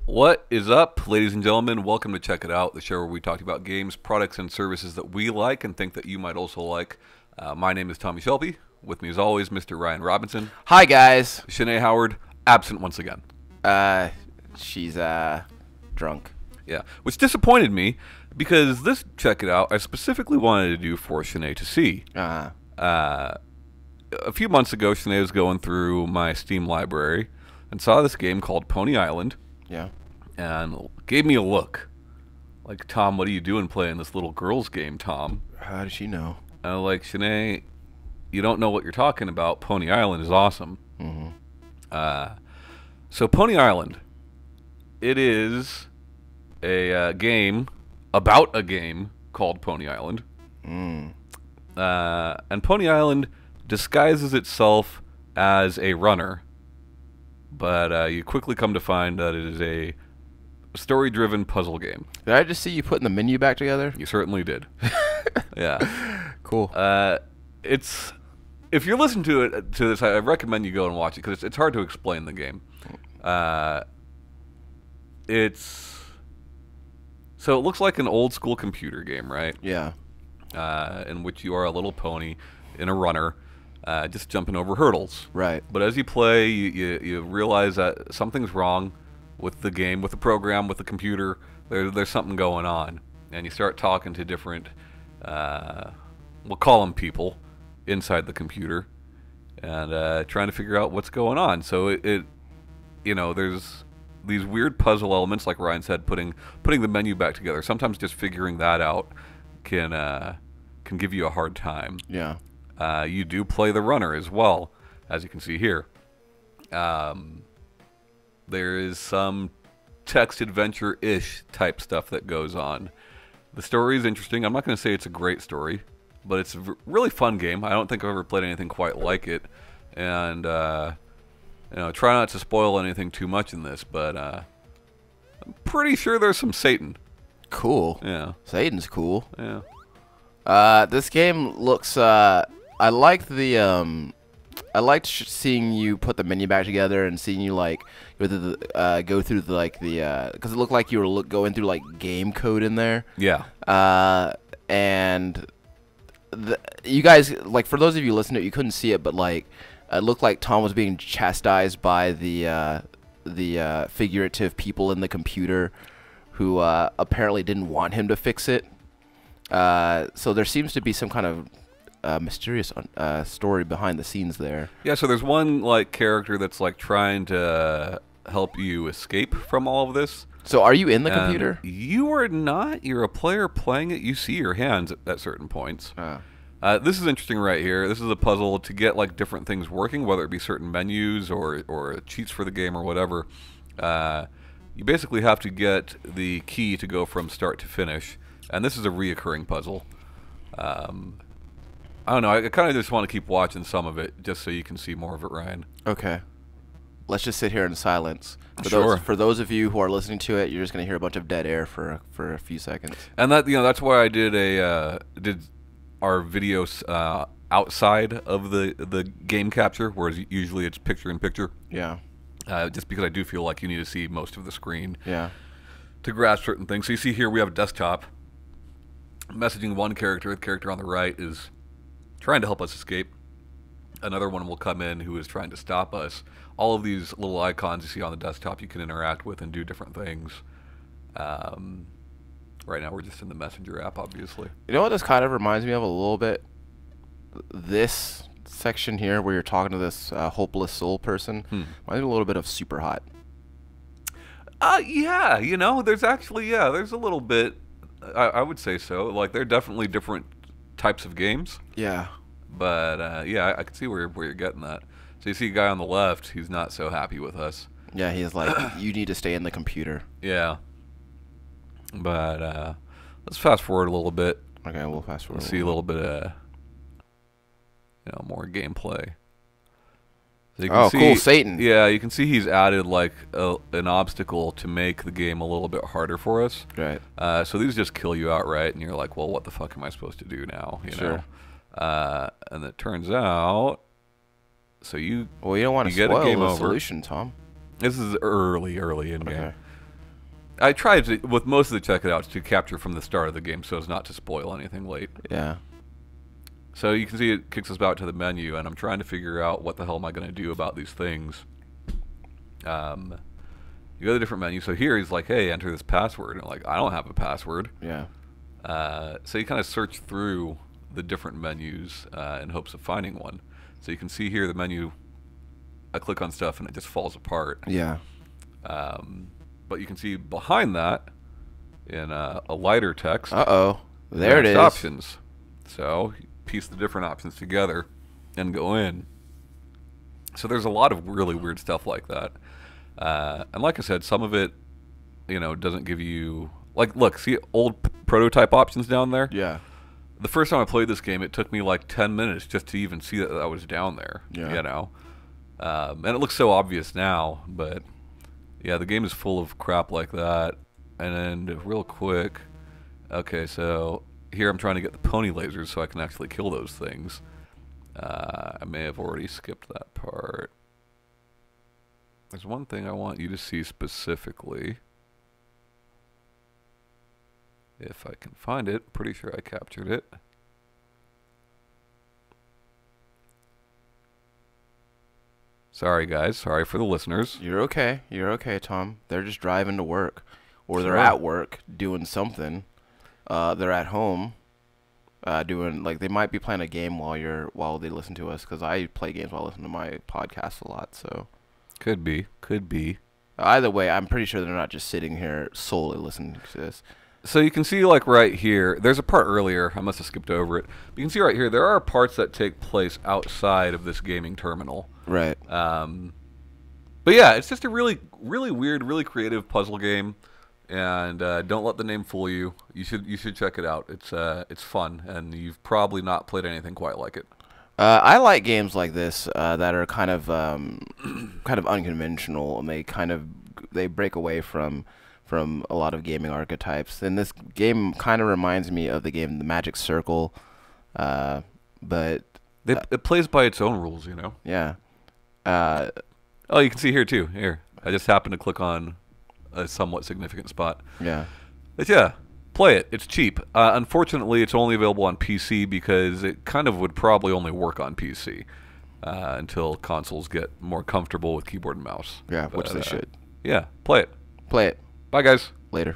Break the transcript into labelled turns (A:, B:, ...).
A: What is up, ladies and gentlemen? Welcome to Check It Out, the show where we talk about games, products, and services that we like and think that you might also like. My name is Tommy Shelby. With me, as always, Mr. Ryan Robinson.
B: Hi, guys.
A: Shanae Howard, absent once again.
B: She's drunk.
A: Yeah, which disappointed me because this Check It Out I specifically wanted to do for Shanae to see. A few months ago, Shanae was going through my Steam library and saw this game called Pony Island.
B: Yeah.
A: And gave me a look. Like, Tom, what are you doing playing this little girl's game, Tom?
B: How does she know?
A: And I'm like, Shanae, you don't know what you're talking about. Pony Island is awesome.
B: Mm-hmm.
A: So Pony Island, it is a game about a game called Pony Island.
B: Mm.
A: And Pony Island disguises itself as a runner. But you quickly come to find that it is a story-driven puzzle game.
B: Did I just see you putting the menu back together?
A: You certainly did. Yeah.
B: Cool.
A: It's if you're listening to this, I recommend you go and watch it because it's hard to explain the game. It looks like an old school computer game, right?
B: Yeah.
A: In which you are a little pony in a runner. Just jumping over hurdles.
B: Right.
A: But as you play, you realize that something's wrong with the game, with the program, with the computer. There's something going on. And you start talking to different, we'll call them people, inside the computer. And trying to figure out what's going on. So there's these weird puzzle elements, like Ryan said, putting the menu back together. Sometimes just figuring that out can give you a hard time.
B: Yeah.
A: You do play the runner as well, as you can see here. There is some text adventure-ish type stuff that goes on. The story is interesting. I'm not going to say it's a great story, but it's a really fun game. I don't think I've ever played anything quite like it. And, try not to spoil anything too much in this, but I'm pretty sure there's some Satan.
B: Cool.
A: Yeah.
B: Satan's cool.
A: Yeah.
B: This game looks, I liked seeing you put the menu back together and seeing you go through because it looked like you were going through like game code in there.
A: Yeah.
B: And you guys, like, for those of you listening to it, you couldn't see it, but like it looked like Tom was being chastised by the figurative people in the computer who apparently didn't want him to fix it. So there seems to be some kind of mysterious story behind the scenes there.
A: Yeah, so there's one like character that's like trying to help you escape from all of this.
B: So are you in the computer?
A: You are not. You're a player playing it. You see your hands at certain points. This is interesting right here. This is a puzzle to get like different things working, whether it be certain menus or cheats for the game or whatever. You basically have to get the key to go from start to finish, and this is a reoccurring puzzle. I don't know. I kind of just want to keep watching some of it just so you can see more of it, Ryan.
B: Okay. Let's just sit here in silence.
A: Sure.
B: For those of you who are listening to it, you're just going to hear a bunch of dead air for a few seconds.
A: And that's why I did our videos outside of the game capture, whereas usually it's picture in picture.
B: Yeah.
A: Just because I do feel like you need to see most of the screen.
B: Yeah.
A: To grasp certain things. So you see here we have a desktop messaging one character. The character on the right is trying to help us escape. Another one will come in who is trying to stop us. All of these little icons you see on the desktop you can interact with and do different things. Right now we're just in the Messenger app, obviously.
B: You know what this kind of reminds me of a little bit? This section here where you're talking to this hopeless soul person reminds me a little bit of Super Hot.
A: Yeah, there's actually, there's a little bit, I would say so. Like, they're definitely different types of games.
B: Yeah.
A: But, I can see where you're getting that. So you see a guy on the left, he's not so happy with us.
B: Yeah, he's like, you need to stay in the computer.
A: Yeah. But, let's fast forward a little bit.
B: Okay, we'll fast forward.
A: See a little bit of, more gameplay. So you can see,
B: cool, Satan.
A: Yeah, you can see he's added, like, an obstacle to make the game a little bit harder for us.
B: Right.
A: So these just kill you outright, and you're like, well, what the fuck am I supposed to do now?
B: Sure.
A: And it turns out,
B: well, you don't want to
A: get
B: spoil
A: a game
B: the
A: over.
B: solution, Tom.
A: This is early in game.
B: Okay.
A: I tried to, with most of the checkouts to capture from the start of the game so as not to spoil anything late.
B: Yeah.
A: So you can see it kicks us back to the menu, and I'm trying to figure out what the hell am I going to do about these things. You go to the different menus. So here he's like, hey, enter this password. And I'm like, I don't have a password.
B: Yeah.
A: So you kind of search through the different menus in hopes of finding one. So you can see here the menu, I click on stuff and it just falls apart.
B: Yeah.
A: But you can see behind that in a lighter text.
B: Uh-oh. There it is.
A: Options. So you piece the different options together and go in. So there's a lot of really weird stuff like that. And like I said, some of it, doesn't give you... Like, look, see old prototype options down there?
B: Yeah.
A: The first time I played this game, it took me like 10 minutes just to even see that was down there.
B: Yeah.
A: And it looks so obvious now, but yeah, the game is full of crap like that. And then real quick, okay, so here I'm trying to get the pony lasers so I can actually kill those things. I may have already skipped that part. There's one thing I want you to see specifically. If I can find it, pretty sure I captured it. Sorry, guys. Sorry for the listeners.
B: You're okay. You're okay, Tom. They're just driving to work. Or they're
A: Sure.
B: at work doing something. They're at home doing, like, they might be playing a game while they listen to us, because I play games while I listen to my podcast a lot, so.
A: Could be. Could be.
B: Either way, I'm pretty sure they're not just sitting here solely listening to this.
A: So you can see, like, right here, there's a part earlier, I must have skipped over it, but you can see right here, there are parts that take place outside of this gaming terminal.
B: Right.
A: But yeah, it's just a really, really weird, really creative puzzle game, and don't let the name fool you. You should check it out. It's fun, and you've probably not played anything quite like it.
B: I like games like this that are kind of unconventional, and they break away from a lot of gaming archetypes. And this game kind of reminds me of the game The Magic Circle, but
A: It plays by its own rules,
B: yeah.
A: Oh, you can see here too. Here, I just happened to click on a somewhat significant spot.
B: Yeah.
A: But yeah, play it. It's cheap. Unfortunately, it's only available on PC because it kind of would probably only work on PC until consoles get more comfortable with keyboard and mouse.
B: Yeah, which they should.
A: Yeah, play it.
B: Play it.
A: Bye, guys.
B: Later.